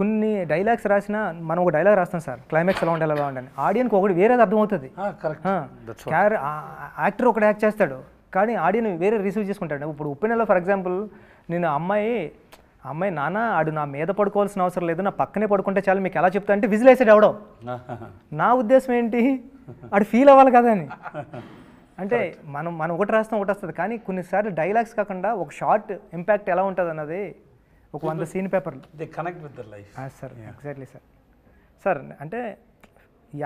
కొన్ని డైలాగ్స్ రాసినా మనం ఒక డైలాగ్ రాస్తాం సార్, క్లైమాక్స్ ఎలా ఉండాలి ఎలా ఉండాలి, ఆడియన్కి ఒకటి వేరేది అర్థమవుతుంది. యాక్టర్ ఒకటి యాక్ట్ చేస్తాడు కానీ ఆడియన్ వేరే రిసీవ్ చేసుకుంటాడు. ఇప్పుడు ఉప్పెనలో ఫర్ ఎగ్జాంపుల్ నేను అమ్మాయి నాన్న ఆడు నా మీద పడుకోవాల్సిన అవసరం లేదు, నా పక్కనే పడుకుంటే చాలు మీకు ఎలా చెప్తా అంటే విజిల్ వేసాడు అవడం. నా ఉద్దేశం ఏంటి, ఆడు ఫీల్ అవ్వాలి కదా అని. అంటే మనం ఒకటి రాస్తాం ఒకటి వస్తుంది, కానీ కొన్నిసార్లు డైలాగ్స్ కాకుండా ఒక షార్ట్ ఇంపాక్ట్ ఎలా ఉంటుంది అన్నది ఒక 100 సీన్ పేపర్లు they connect with their life. Sir exactly sir అంటే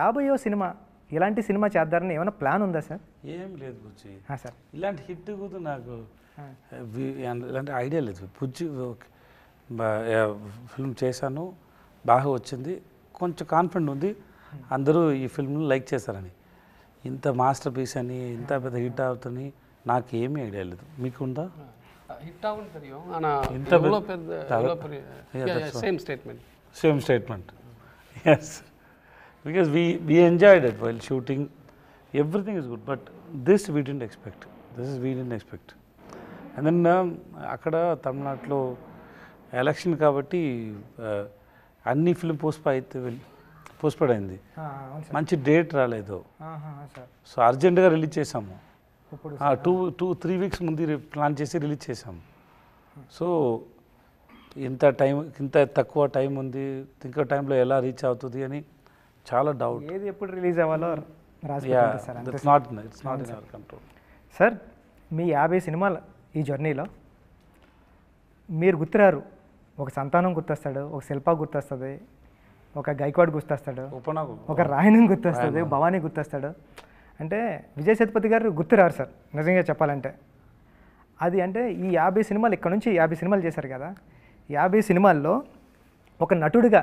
50వ సినిమా ఇలాంటి సినిమా చేద్దారని ఏమైనా ప్లాన్ ఉందా సార్? ఏం లేదు బుజ్జి సార్, ఇలాంటి హిట్ కూడా నాకు ఇలాంటి ఐడియా లేదు. బుజ్జి ఫిల్మ్ చేశాను, బాగా వచ్చింది, కొంచెం కాన్ఫిడెంట్ ఉంది అందరూ ఈ ఫిల్మ్ని లైక్ చేశారని. ఇంత మాస్టర్ పీస్ అని ఇంత పెద్ద హిట్ అవుతుంది నాకు ఏమీ ఐడియా లేదు. మీకుందా? ஹிட் ஆகும் தெரியும் ஆனால் எவ்வளோ same statement yes because we enjoyed it while shooting, everything is good, but this we didn't expect. And then అక్కడ తమిళనాడులో ఎలక్షన్ కాబట్టి అన్ని ఫిల్మ్ పోస్ట్పోడ్ అయింది, మంచి డేట్ రాలేదు. సో అర్జెంటుగా రిలీజ్ చేసాము, 2-3 వీక్స్ ముందు ప్లాన్ చేసి రిలీజ్ చేసాము. సో ఇంత తక్కువ టైం ఉంది, ఇంకా టైంలో ఎలా రీచ్ అవుతుంది అని చాలా డౌట్. ఏది ఎప్పుడు రిలీజ్ అవ్వాలో it's not in our control. Sir మీ 50 సినిమాల ఈ జర్నీలో మీరు గుర్తురారు, ఒక సంతానం గుర్తొస్తాడు, ఒక శిల్ప గుర్తొస్తుంది, ఒక గైక్వాడ్ గుర్తొస్తాడు, ఒక రాయణం గుర్తొస్తుంది, భవానీ గుర్తొస్తాడు. అంటే విజయ్ సేతుపతి గారు గుర్తురారు సార్ నిజంగా చెప్పాలంటే. అది అంటే ఈ 50 సినిమాలు ఇక్కడ నుంచి 50 సినిమాలు చేశారు కదా, 50 సినిమాల్లో ఒక నటుడిగా,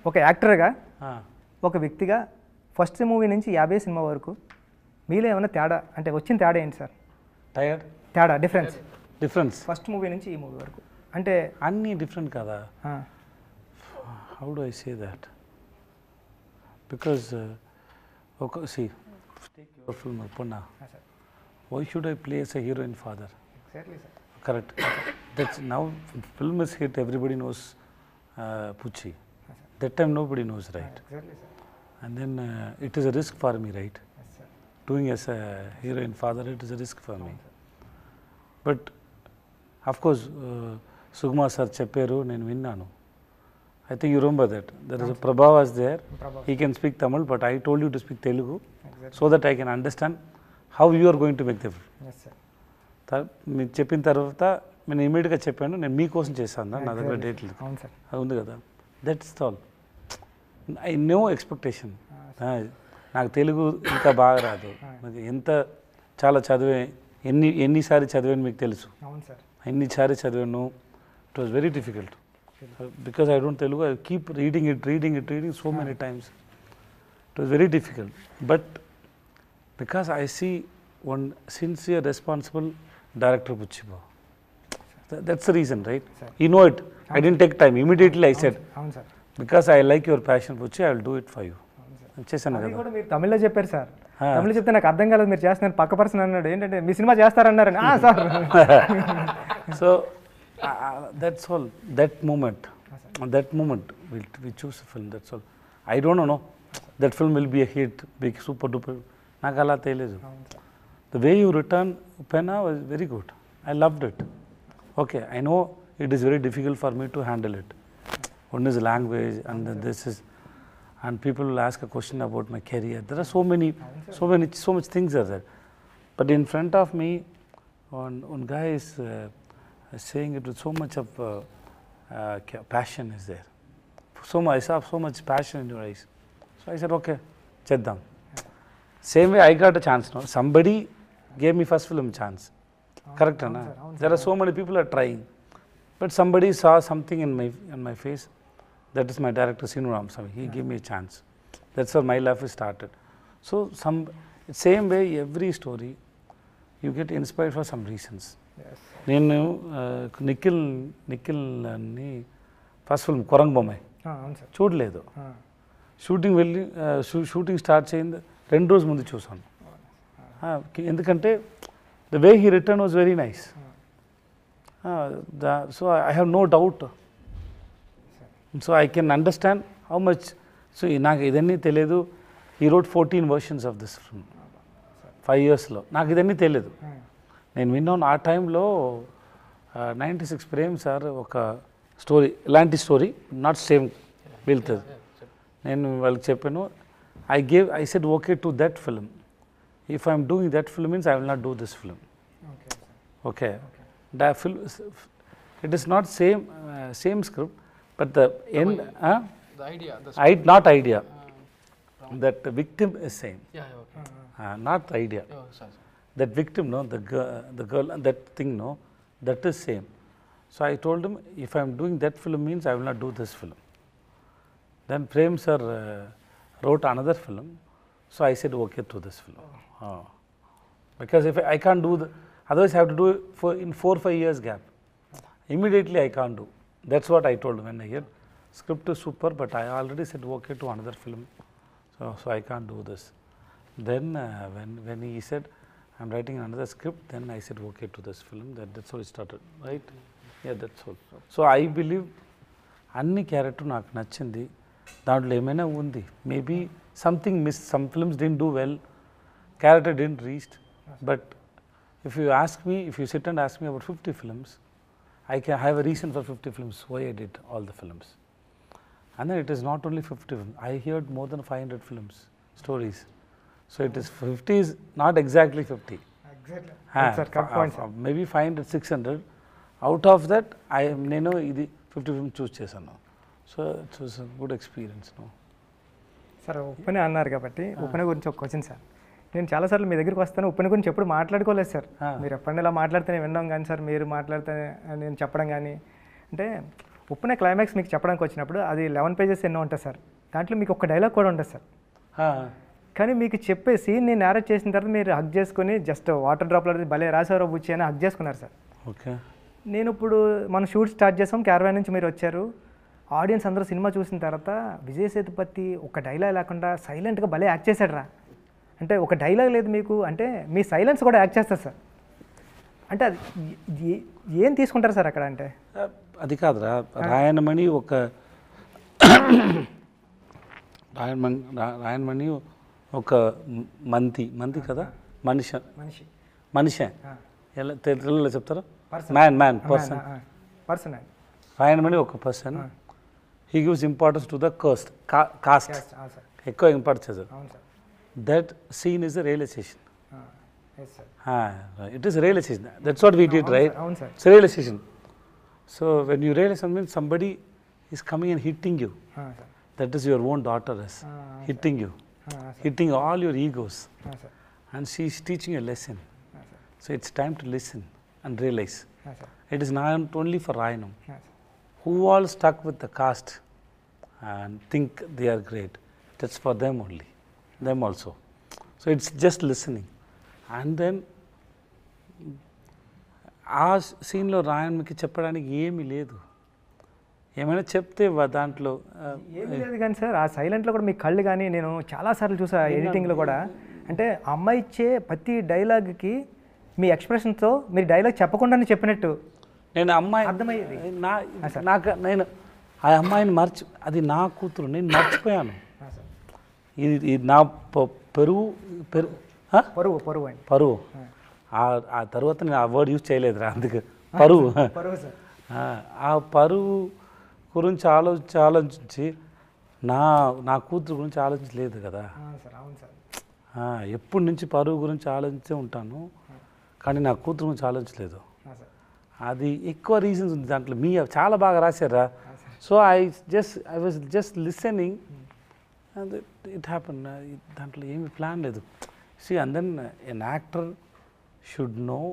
ఒక యాక్టర్గా, ఒక వ్యక్తిగా ఫస్ట్ మూవీ నుంచి 50 సినిమా వరకు మీలో ఏమైనా తేడా అంటే వచ్చిన తేడా ఏంటి సార్? తేడా డిఫరెన్స్ ఫస్ట్ మూవీ నుంచి ఈ మూవీ వరకు అంటే అన్నీ డిఫరెంట్ కదా. How do I say that, because see, take your film Uppuna. Why should I play as a heroine father? Exactly, sir. Correct. That's now film is hit, everybody knows Pucci. That time nobody knows, right? Exactly, sir. And then it is a risk for me, right? Yes, sir. Doing as a heroine father, it is a risk for me. But of course, Sugma sir చెప్పారు, నేను విన్నాను. I think you remember that. There is a Prabha was there. He can speak Tamil, but I told you to speak Telugu, so that I can understand how you are going to make the film. Yes, sir. మీరు చెప్పిన తర్వాత నేను ఇమీడియట్గా చెప్పాను, నేను మీకోసం చేశాను, నా దగ్గర డేట్ లేదు. అవును సార్, అది ఉంది కదా. That's all. I know expectation. నాకు తెలుగు ఇంకా బాగా రాదు, ఎంత చాలా చదివే ఎన్నిసారి చదివాను మీకు తెలుసు. అవును సార్, ఎన్నిసారి చదివాను. It was very difficult. Because I don't Telugu, I keep reading so many times. It was very difficult. But because I see one sincere, responsible director, Pucciba. That's the reason, right? Sir. You know it. I didn't take time. Immediately I said, because I like your passion, Pucci, I will do it for you. చేశాను కదా. కూడా మీరు తమిళ్లో చెప్పారు sir, తమిళ చెప్తే నాకు అర్థం కాలేదు, మీరు చేస్తున్నారు, పక్క పర్సన్ అన్నాడు ఏంటంటే మీ సినిమా చేస్తారన్నారని. Sir so that's all. That moment we choose a film. That's all. I don't know that film will be a hit, big super duper. నాకు అలా తెలియదు. The way you return Uppena was very good. I loved it. Okay, I know it is very difficult for me to handle it. One is language, and then this is, and people will ask a question about my career. There are so much things are there. But in front of me, one guy is saying it with so much of passion is there. I saw so much passion in your eyes. So I said, okay, cheddam. Same way I got a chance now. Somebody gave me first film chance. Correct, na? There are so many people are trying. But somebody saw something in my face. That is my director, Sinu Ramasamy. He gave me a chance. That's where my life started. So same way, every story, you get inspired for some reasons. Yes. నేను నిఖిల్ అని first film కొరంగ్ Bommai చూడలేదు. Shooting start చేయింది 2 రోజుల ముందు చూసాను. ఎందుకంటే the way he return was very nice. So I have no doubt so I can understand how much. సో నాకు ఇదన్నీ తెలియదు. ఈ road 14 versions of this film 5 yearsలో. నాకు ఇదన్నీ తెలియదు. నేను విన్నాను ఆ టైంలో 96 ప్రేమ్ సార్ ఒక స్టోరీ, ఇలాంటి స్టోరీ, నాట్ సేమ్ వెళ్తుంది. నేను వాళ్ళకి చెప్పాను, I said okay to that film. If I am doing that film means I will not do this film. Okay. That film, it is not same script, but the end, The idea. not idea. That the victim is same. Yeah, okay. Not the idea. Oh, sorry. That victim, no, the girl, that thing, no, that is same. So I told him, if I am doing that film means I will not do this film. Then Prem sir wrote another film, so I said okay to this film. Because if I can't do otherwise I have to do it in 4-5 years gap. Immediately I can't do. That's what I told him when I hear script is super, but I already said okay to another film, so I can't do this. Then when he said I'm writing another script, then I said okay to this film. That's how it started, right? Yeah, that's all. So I believe అన్ని character నాకు నచ్చింది. దాంట్లో ఏమైనా ఉంది, maybe something miss, some films didn't do well, character didn't reach. But if you ask me, if you SIT and ask me about 50 films, I can have a reason for 50 films why I did all the films. And then it is not only 50 films, I heard more than 500 films, stories. So it is 50 is not exactly 50. Exactly. Maybe 500, 600. Out of that, నేను ఇది 50 films చూస్ చేశాను. So it's was a good experience. No sir, Uppena అన్నారు కాబట్టి ఉప్పెన గురించి ఒక question sir. నేను చాలాసార్లు మీ దగ్గరికి వస్తాను, ఉప్పెన గురించి ఎప్పుడు మాట్లాడుకోలేదు సార్. మీరు ఎప్పుడైనా ఇలా మాట్లాడితేనే విన్నాం కానీ సార్, మీరు మాట్లాడితే నేను చెప్పడం కానీ, అంటే ఉప్పెన క్లైమాక్స్ మీకు చెప్పడానికి వచ్చినప్పుడు అది 11 pages ఎన్నో ఉంటుంది సార్. దాంట్లో మీకు ఒక డైలాగ్ కూడా ఉంటుంది సార్. కానీ మీకు చెప్పే సీన్ నేను నేరేట్ చేసిన తర్వాత మీరు హగ్ చేసుకుని జస్ట్ వాటర్ డ్రాప్లో భలే రాసారో బుచ్చి అని హగ్ చేసుకున్నారు సార్. ఓకే. నేను ఇప్పుడు మనం షూట్ స్టార్ట్ చేసాం, క్యారవాన్ నుంచి మీరు వచ్చారు, ఆడియన్స్ అందరూ సినిమా చూసిన తర్వాత విజయ్ సేతుపతి ఒక డైలాగ్ లేకుండా సైలెంట్గా భలే యాక్ట్ చేశాడు రా అంటే, ఒక డైలాగ్ లేదు మీకు అంటే మీ సైలెన్స్ కూడా యాక్ట్ చేస్తారు సార్. అంటే అది ఏం తీసుకుంటారు సార్ అక్కడ? అంటే అది కాదురా, రాయనమణి ఒక రాయనమణి ఒక మంతి కదా, మనిషి ఎలా తెలుగులో చెప్తారు? Man person. రాయనమణి ఒక person, he gives importance to the caste, ఎక్కువ ఇంపార్టెన్స్ చేశారు. That scene is a realization. It is a realization. That's what we did, right? It's a realization. So when you realize something, somebody is coming and hitting you. That is your own daughter is hitting you, hitting all your egos, and she is teaching you a lesson. So it's time to listen and realize. It is not only for Rayanam, who all stuck with the caste and think they are great. That's for them only, them also. So it's just listening. And then ఆ సీన్లో రాయన్కి చెప్పడానికి ఏమీ లేదు. ఏమైనా చెప్తే దాంట్లో ఏమీ లేదు కానీ సార్, ఆ సైలెంట్లో కూడా మీ కళ్ళు కానీ నేను చాలాసార్లు చూసా ఎడిటింగ్లో కూడా, అంటే అమ్మాయి ఇచ్చే ప్రతి డైలాగ్కి మీ ఎక్స్ప్రెషన్తో మీరు డైలాగ్ చెప్పకుండానే చెప్పినట్టు నేను అమ్మాయి అర్థమయ్యేది. నేను ఆ అమ్మాయిని అది నా కూతురు, నేను మర్చిపోయాను. ఇది నా పరువు. ఆ తర్వాత నేను ఆ వర్డ్ యూజ్ చేయలేదురా, అందుకు పరువు. ఆ పరువు గురించి ఆలోచించి నా కూతురు గురించి ఆలోచించలేదు కదా. ఎప్పటి నుంచి పరువు గురించి ఆలోచించే ఉంటాను, కానీ నా కూతురు గురించి ఆలోచించలేదు. అది ఎక్కువ రీజన్స్ ఉంది దాంట్లో. చాలా బాగా రాశారా. So I was just listening, it happen. దాంట్లో ఏమి ప్లాన్ లేదు. See, and then an actor should know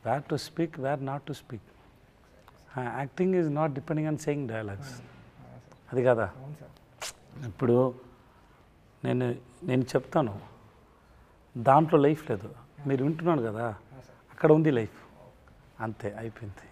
where to speak, where not to speak. Acting is not depending on saying dialogues. అది కదా. ఇప్పుడు నేను చెప్తాను, దాంట్లో లైఫ్ లేదు, మీరు వింటున్నాను కదా, అక్కడ ఉంది లైఫ్, అంతే అయిపోయింది.